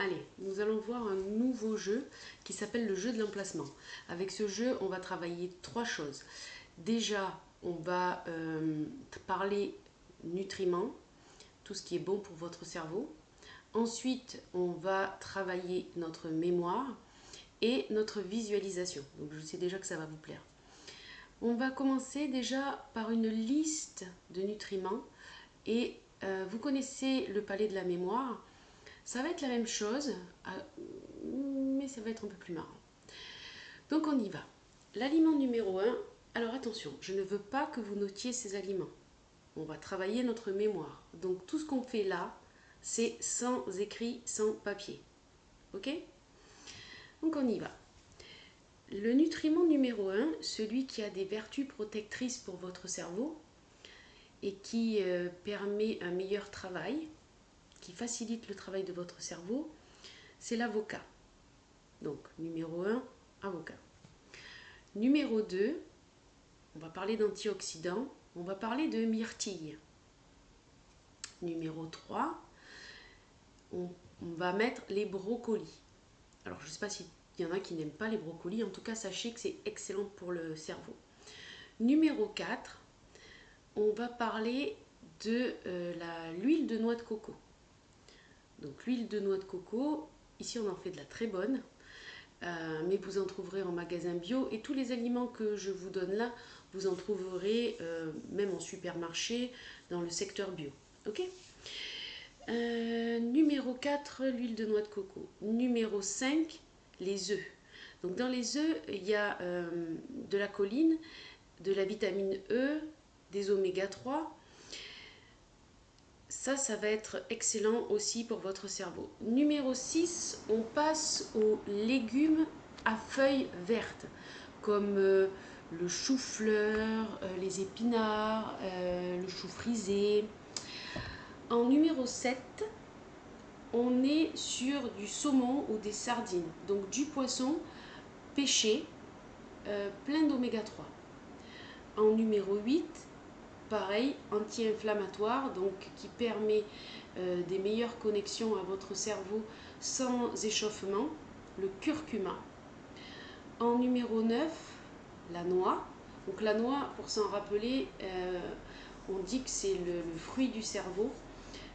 Allez, nous allons voir un nouveau jeu qui s'appelle le jeu de l'emplacement. Avec ce jeu, on va travailler trois choses. Déjà, on va parler nutriments, tout ce qui est bon pour votre cerveau. Ensuite, on va travailler notre mémoire et notre visualisation. Donc, je sais déjà que ça va vous plaire. On va commencer déjà par une liste de nutriments et vous connaissez le palais de la mémoire. Ça va être la même chose, mais ça va être un peu plus marrant. Donc on y va. L'aliment numéro 1, alors attention, je ne veux pas que vous notiez ces aliments. On va travailler notre mémoire. Donc tout ce qu'on fait là, c'est sans écrit, sans papier. Ok? Donc on y va. Le nutriment numéro 1, celui qui a des vertus protectrices pour votre cerveau et qui permet un meilleur travail, qui facilite le travail de votre cerveau, c'est l'avocat. Donc, numéro 1, avocat. Numéro 2, on va parler d'antioxydants, on va parler de myrtille. Numéro 3, on va mettre les brocolis. Alors, je ne sais pas s'il y en a qui n'aiment pas les brocolis, en tout cas, sachez que c'est excellent pour le cerveau. Numéro 4, on va parler de l'huile de noix de coco. Donc, l'huile de noix de coco, ici, on en fait de la très bonne. Mais vous en trouverez en magasin bio et tous les aliments que je vous donne là, vous en trouverez même en supermarché dans le secteur bio. Ok. Numéro 4, l'huile de noix de coco. Numéro 5, les œufs. Donc dans les œufs, il y a de la choline, de la vitamine E, des oméga 3. Ça va être excellent aussi pour votre cerveau. Numéro 6, on passe aux légumes à feuilles vertes, comme le chou-fleur, les épinards, le chou frisé. En numéro 7, on est sur du saumon ou des sardines, donc du poisson pêché, plein d'oméga 3. En numéro 8, pareil, anti-inflammatoire, donc qui permet des meilleures connexions à votre cerveau sans échauffement, le curcuma. En numéro 9, la noix. Donc la noix, pour s'en rappeler, on dit que c'est le fruit du cerveau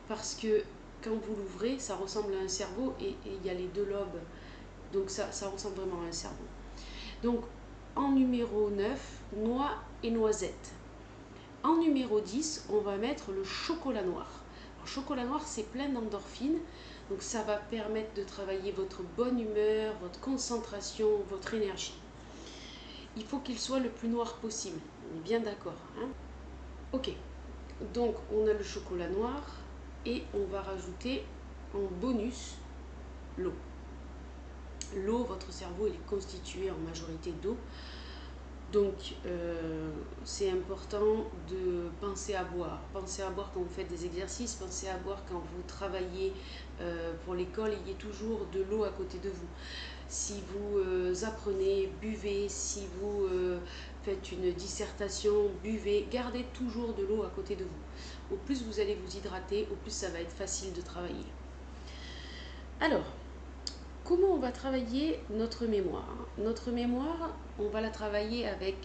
parce que quand vous l'ouvrez, ça ressemble à un cerveau et il y a les deux lobes. Donc ça ressemble vraiment à un cerveau. Donc en numéro 9, noix et noisettes. En numéro 10, on va mettre le chocolat noir. Le chocolat noir, c'est plein d'endorphines, donc ça va permettre de travailler votre bonne humeur, votre concentration, votre énergie. Il faut qu'il soit le plus noir possible, on est bien d'accord, hein? Ok, donc on a le chocolat noir et on va rajouter en bonus l'eau. L'eau, votre cerveau est constitué en majorité d'eau. Donc, c'est important de penser à boire. Pensez à boire quand vous faites des exercices, pensez à boire quand vous travaillez pour l'école. Ayez toujours de l'eau à côté de vous. Si vous apprenez, buvez. Si vous faites une dissertation, buvez. Gardez toujours de l'eau à côté de vous. Au plus vous allez vous hydrater, au plus ça va être facile de travailler. Alors, comment on va travailler notre mémoire? Notre mémoire, on va la travailler avec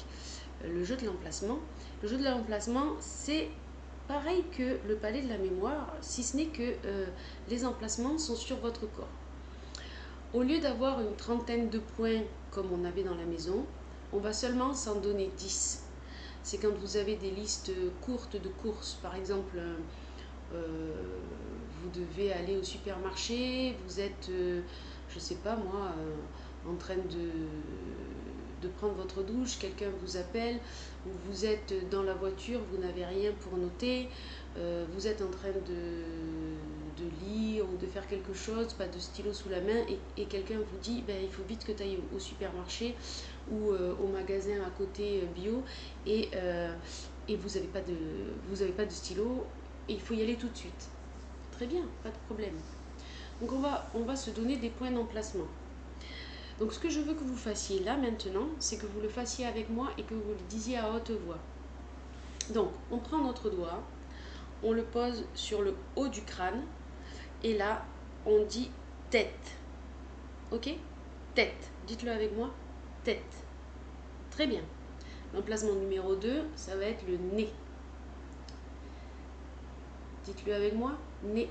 le jeu de l'emplacement. Le jeu de l'emplacement, c'est pareil que le palais de la mémoire, si ce n'est que les emplacements sont sur votre corps. Au lieu d'avoir une trentaine de points comme on avait dans la maison, on va seulement s'en donner 10. C'est quand vous avez des listes courtes de courses. Par exemple, vous devez aller au supermarché, vous êtes, je sais pas moi, en train de prendre votre douche, quelqu'un vous appelle, ou vous êtes dans la voiture, vous n'avez rien pour noter, vous êtes en train de lire ou de faire quelque chose, pas de stylo sous la main, et quelqu'un vous dit ben, il faut vite que tu ailles au supermarché ou au magasin à côté bio, et vous n'avez pas de stylo, et il faut y aller tout de suite. Très bien, pas de problème. Donc on va se donner des points d'emplacement. Donc ce que je veux que vous fassiez là maintenant, c'est que vous le fassiez avec moi et que vous le disiez à haute voix. Donc on prend notre doigt, on le pose sur le haut du crâne et là on dit tête. Ok? Tête. Dites-le avec moi. Tête. Très bien. L'emplacement numéro 2, ça va être le nez. Dites-le avec moi. Nez.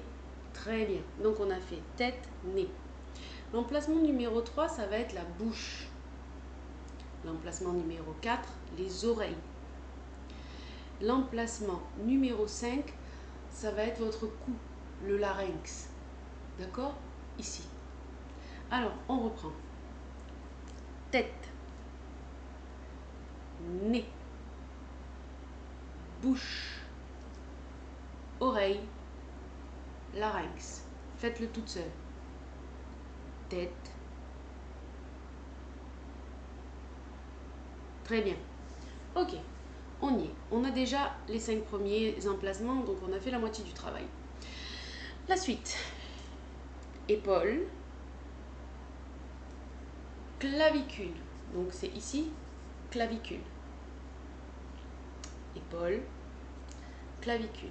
Très bien. Donc on a fait tête, nez. L'emplacement numéro 3, ça va être la bouche. L'emplacement numéro 4, les oreilles. L'emplacement numéro 5, ça va être votre cou, le larynx. D'accord? Ici. Alors, on reprend. Tête, nez, bouche, oreille, larynx. Faites-le toute seule. Tête. Très bien. Ok, on y est. On a déjà les 5 premiers emplacements, donc on a fait la moitié du travail. La suite. Épaules, clavicule. Donc c'est ici, clavicule. Épaules, clavicule.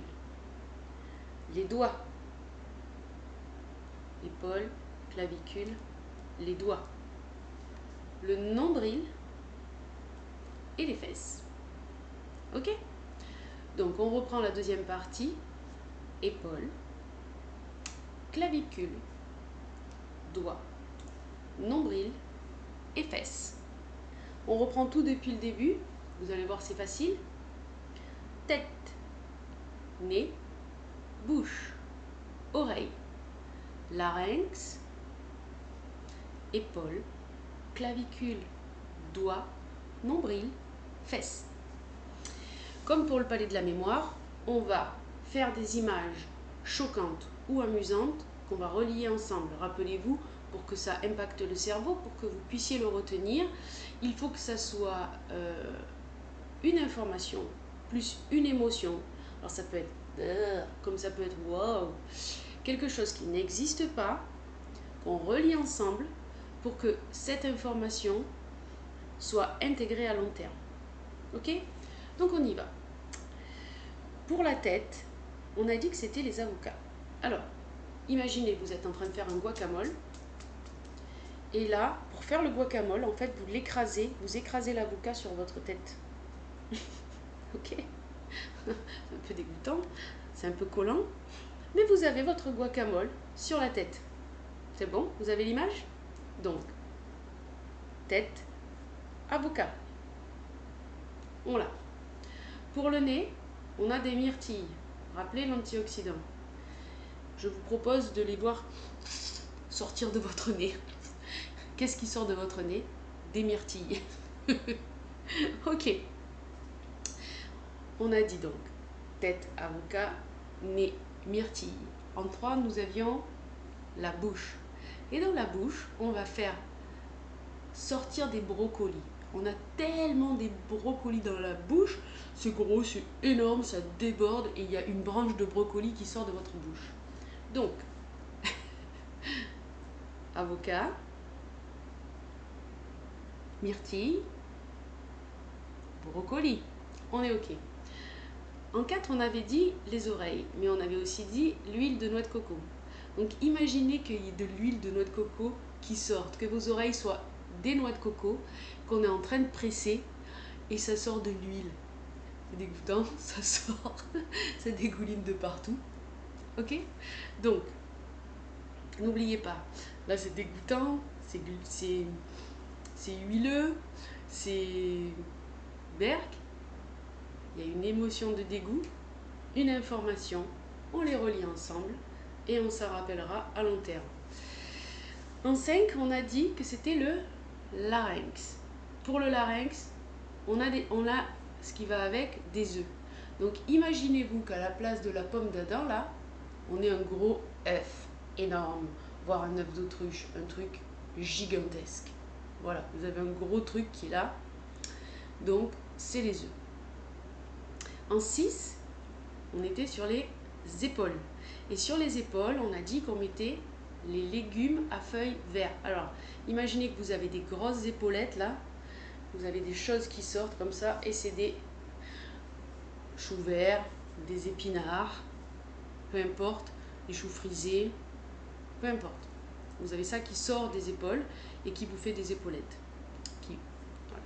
Les doigts. Épaules, clavicule, les doigts. Le nombril et les fesses. Ok? Donc on reprend la deuxième partie. Épaules, clavicule, doigts, nombril et fesses. On reprend tout depuis le début. Vous allez voir, c'est facile. Tête, nez, bouche, oreille, larynx, épaules, clavicule, doigts, nombril, fesses. Comme pour le palais de la mémoire, on va faire des images choquantes ou amusantes qu'on va relier ensemble. Rappelez-vous, pour que ça impacte le cerveau, pour que vous puissiez le retenir, il faut que ça soit une information plus une émotion. Alors ça peut être comme ça peut être wow, quelque chose qui n'existe pas, qu'on relie ensemble pour que cette information soit intégrée à long terme. Ok? Donc on y va. Pour la tête, on a dit que c'était les avocats. Alors, imaginez, vous êtes en train de faire un guacamole. Et là, pour faire le guacamole, en fait, vous l'écrasez, vous écrasez l'avocat sur votre tête. Ok? C'est un peu dégoûtant, c'est un peu collant. Mais vous avez votre guacamole sur la tête. C'est bon? Vous avez l'image? Donc, tête, avocat. On l'a. Pour le nez, on a des myrtilles. Rappelez l'antioxydant. Je vous propose de les voir sortir de votre nez. Qu'est-ce qui sort de votre nez? Des myrtilles. Ok. On a dit donc tête, avocat, nez, myrtille. En 3, nous avions la bouche. Et dans la bouche, on va faire sortir des brocolis. On a tellement des brocolis dans la bouche, c'est gros, c'est énorme, ça déborde et il y a une branche de brocoli qui sort de votre bouche. Donc, avocat, myrtille, brocoli. On est OK. En 4, on avait dit les oreilles, mais on avait aussi dit l'huile de noix de coco. Donc imaginez qu'il y ait de l'huile de noix de coco qui sorte, que vos oreilles soient des noix de coco, qu'on est en train de presser et ça sort de l'huile. C'est dégoûtant, ça sort, ça dégouline de partout. Ok? Donc, n'oubliez pas, là c'est dégoûtant, c'est huileux, c'est berk. Il y a une émotion de dégoût, une information, on les relie ensemble et on s'en rappellera à long terme. En 5, on a dit que c'était le larynx. Pour le larynx, on a ce qui va avec des œufs. Donc imaginez-vous qu'à la place de la pomme d'Adam, là, on ait un gros œuf énorme, voire un œuf d'autruche, un truc gigantesque. Voilà, vous avez un gros truc qui est là. Donc, c'est les œufs. En 6, on était sur les épaules. Et sur les épaules, on a dit qu'on mettait les légumes à feuilles vertes. Alors, imaginez que vous avez des grosses épaulettes là. Vous avez des choses qui sortent comme ça. Et c'est des choux verts, des épinards, peu importe, des choux frisés, peu importe. Vous avez ça qui sort des épaules et qui vous fait des épaulettes. Voilà.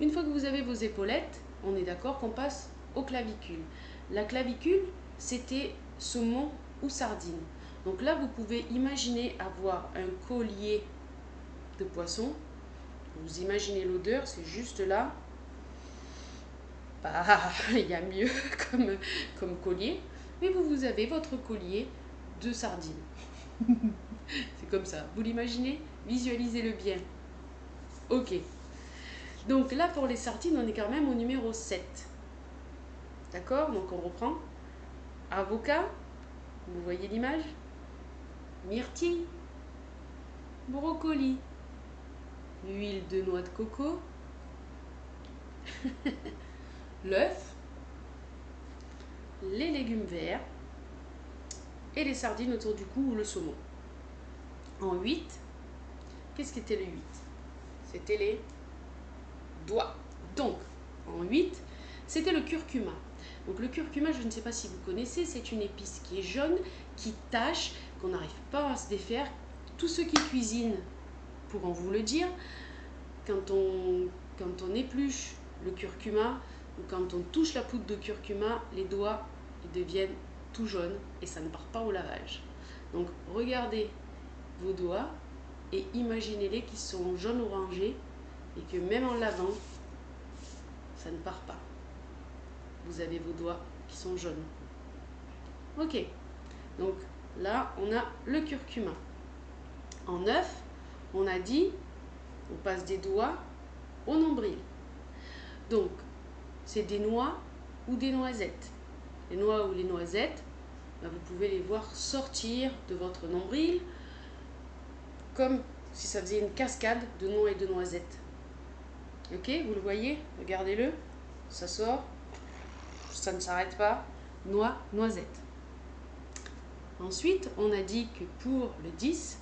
Une fois que vous avez vos épaulettes, on est d'accord qu'on passe aux clavicules. La clavicule, c'était saumon ou sardine. Donc là, vous pouvez imaginer avoir un collier de poisson. Vous imaginez l'odeur, c'est juste là. Bah, il y a mieux comme collier. Mais vous avez votre collier de sardine. C'est comme ça. Vous l'imaginez? Visualisez-le bien. Ok. Donc là, pour les sardines, on est quand même au numéro 7. D'accord? Donc on reprend. Avocat. Vous voyez l'image? Myrtille. Brocoli. Huile de noix de coco. L'œuf. Les légumes verts. Et les sardines autour du cou ou le saumon. En 8, qu'est-ce qu'était le 8? C'était les doigts. Donc, en 8, c'était le curcuma. Donc le curcuma, je ne sais pas si vous connaissez, c'est une épice qui est jaune, qui tache, qu'on n'arrive pas à se défaire. Tous ceux qui cuisinent pourront vous le dire. Quand on épluche le curcuma, ou quand on touche la poudre de curcuma, les doigts ils deviennent tout jaunes et ça ne part pas au lavage. Donc regardez vos doigts et imaginez-les qui sont jaune orangés et que même en lavant, ça ne part pas. Vous avez vos doigts qui sont jaunes. Ok, donc là on a le curcuma. En 9, on a dit, on passe des doigts au nombril. Donc c'est des noix ou des noisettes. Les noix ou les noisettes, ben, vous pouvez les voir sortir de votre nombril comme si ça faisait une cascade de noix et de noisettes. Ok, vous le voyez? Regardez-le. Ça sort. Ça ne s'arrête pas. Noix, noisette. Ensuite, on a dit que pour le 10,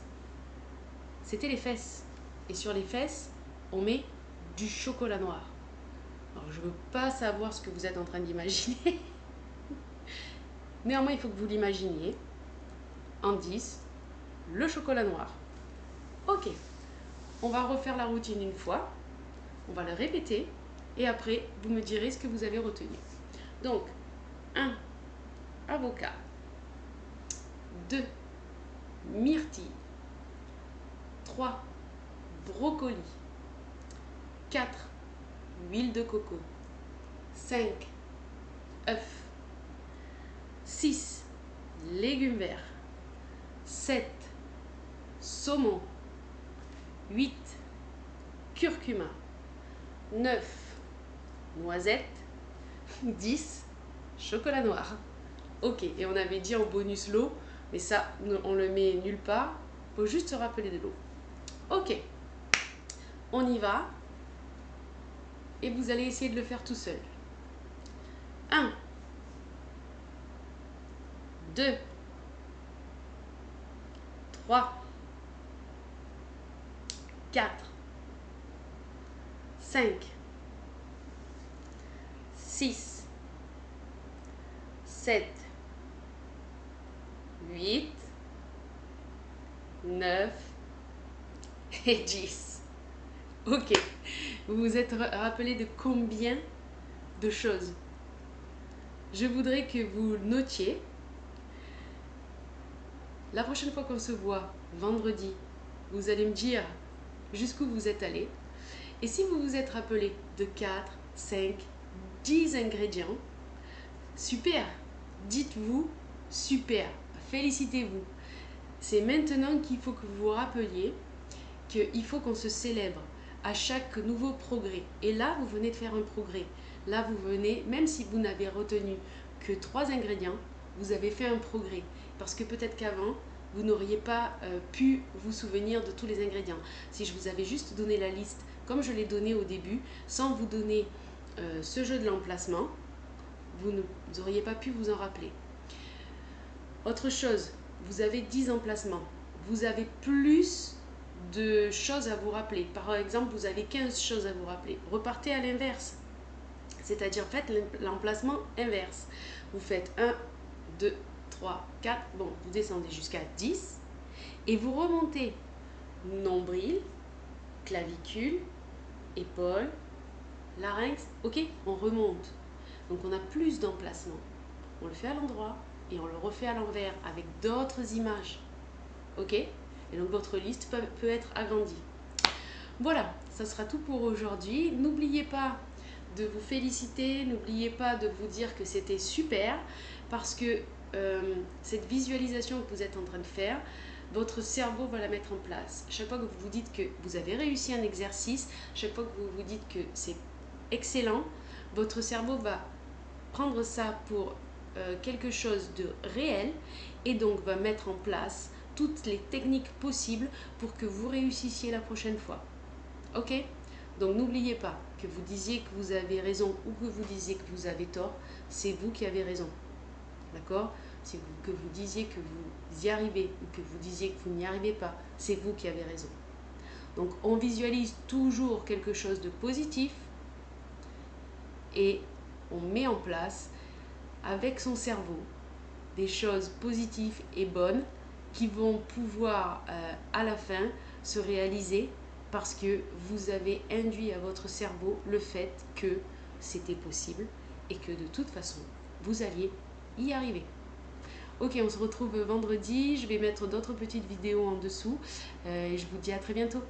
c'était les fesses. Et sur les fesses, on met du chocolat noir. Alors, je ne veux pas savoir ce que vous êtes en train d'imaginer. Néanmoins, il faut que vous l'imaginiez. En 10, le chocolat noir. Ok, on va refaire la routine une fois. On va le répéter. Et après, vous me direz ce que vous avez retenu. Donc, 1, avocat. 2, myrtille. 3, brocoli. 4, huile de coco. 5, œufs. 6, légumes verts. 7, saumon. 8, curcuma. 9, noisettes. 10, chocolat noir. Ok, et on avait dit en bonus l'eau, mais ça, on le met nulle part. Il faut juste se rappeler de l'eau. Ok, on y va. Et vous allez essayer de le faire tout seul. 1, 2, 3, 4, 5, 6, 7, 8, 9 et 10. Ok, vous vous êtes rappelé de combien de choses? Je voudrais que vous notiez. La prochaine fois qu'on se voit, vendredi, vous allez me dire jusqu'où vous êtes allé. Et si vous vous êtes rappelé de 4, 5, 10 ingrédients, super, dites-vous super, félicitez-vous. C'est maintenant qu'il faut que vous vous rappeliez qu'il faut qu'on se célèbre à chaque nouveau progrès. Et là, vous venez de faire un progrès. Là, vous venez, même si vous n'avez retenu que 3 ingrédients, vous avez fait un progrès. Parce que peut-être qu'avant, vous n'auriez pas pu vous souvenir de tous les ingrédients. Si je vous avais juste donné la liste, comme je l'ai donné au début, sans vous donner ce jeu de l'emplacement, vous n'auriez pas pu vous en rappeler. Autre chose, vous avez 10 emplacements. Vous avez plus de choses à vous rappeler. Par exemple, vous avez 15 choses à vous rappeler. Repartez à l'inverse. C'est-à-dire faites l'emplacement inverse. Vous faites 1, 2, 3, 4. Bon, vous descendez jusqu'à 10. Et vous remontez nombril, clavicule, épaule, larynx, ok, on remonte. Donc on a plus d'emplacement. On le fait à l'endroit et on le refait à l'envers avec d'autres images. Ok? Et donc votre liste peut être agrandie. Voilà, ça sera tout pour aujourd'hui. N'oubliez pas de vous féliciter, n'oubliez pas de vous dire que c'était super parce que cette visualisation que vous êtes en train de faire, votre cerveau va la mettre en place. Chaque fois que vous vous dites que vous avez réussi un exercice, chaque fois que vous vous dites que c'est excellent, votre cerveau va prendre ça pour quelque chose de réel et donc va mettre en place toutes les techniques possibles pour que vous réussissiez la prochaine fois. Ok? Donc n'oubliez pas que vous disiez que vous avez raison ou que vous disiez que vous avez tort, c'est vous qui avez raison. D'accord? Que vous disiez que vous y arrivez ou que vous disiez que vous n'y arrivez pas, c'est vous qui avez raison. Donc on visualise toujours quelque chose de positif et on met en place avec son cerveau des choses positives et bonnes qui vont pouvoir à la fin se réaliser parce que vous avez induit à votre cerveau le fait que c'était possible et que de toute façon vous alliez y arriver. Ok, on se retrouve vendredi, je vais mettre d'autres petites vidéos en dessous et je vous dis à très bientôt.